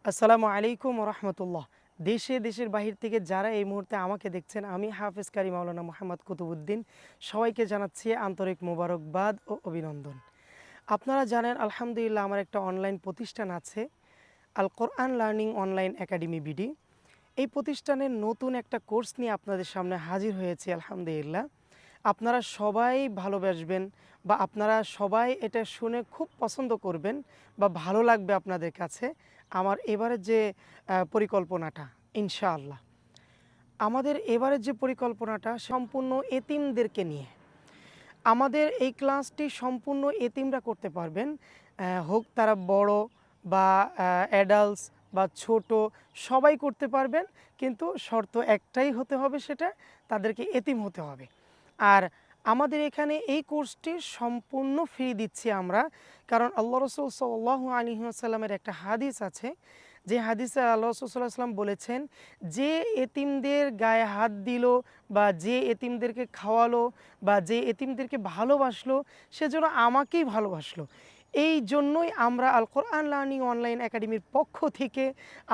আসসালামু আলাইকুম রহমতুল্লাহ। দেশে দেশের বাহির থেকে যারা এই মুহূর্তে আমাকে দেখছেন, আমি হাফেজ কারি মাওলানা মোহাম্মদ কুতুবুদ্দিন সবাইকে জানাচ্ছি আন্তরিক মোবারকবাদ ও অভিনন্দন। আপনারা জানেন আলহামদুলিল্লাহ আমার একটা অনলাইন প্রতিষ্ঠান আছে, আল কোরআন লার্নিং অনলাইন একাডেমি বিডি। এই প্রতিষ্ঠানের নতুন একটা কোর্স নিয়ে আপনাদের সামনে হাজির হয়েছি আলহামদুলিল্লাহ। আপনারা সবাই ভালোবাসবেন বা আপনারা সবাই এটা শুনে খুব পছন্দ করবেন বা ভালো লাগবে আপনাদের কাছে আমার এবারের যে পরিকল্পনাটা। ইনশাআল্লাহ আমাদের এবারের যে পরিকল্পনাটা সম্পূর্ণ এতিমদেরকে নিয়ে। আমাদের এই ক্লাসটি সম্পূর্ণ এতিমরা করতে পারবেন, হোক তারা বড় বা অ্যাডাল্টস বা ছোট, সবাই করতে পারবেন। কিন্তু শর্ত একটাই হতে হবে, সেটা তাদেরকে এতিম হতে হবে। আর আমাদের এখানে এই কোর্সটি সম্পূর্ণ ফ্রি দিচ্ছি আমরা, কারণ আল্লাহ রসুল সাল্লাল্লাহু আলাইহি ওয়াসাল্লামের একটা হাদিস আছে, যে হাদিসে আল্লাহ রসুল সাল্লাল্লাহু আলাইহি ওয়াসাল্লাম বলেছেন, যে এতিমদের গায়ে হাত দিল বা যে এতিমদেরকে খাওয়ালো বা যে এতিমদেরকে ভালোবাসলো, সেজন্য আমাকেই ভালোবাসলো। এই জন্যই আমরা আল কোরআন লার্নিং অনলাইন একাডেমির পক্ষ থেকে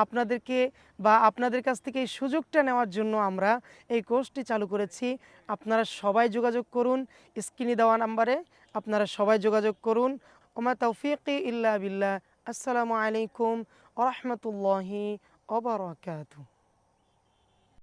আপনাদেরকে বা আপনাদের কাছ থেকে এই সুযোগটা নেওয়ার জন্য আমরা এই কোর্সটি চালু করেছি। আপনারা সবাই যোগাযোগ করুন, স্ক্রিনে দেওয়া নাম্বারে আপনারা সবাই যোগাযোগ করুন। ওমা তৌফিকি ইল্লা বিল্লাহ। আসসালামু আলাইকুম ওয়া রাহমাতুল্লাহি ওয়া বারাকাতুহু।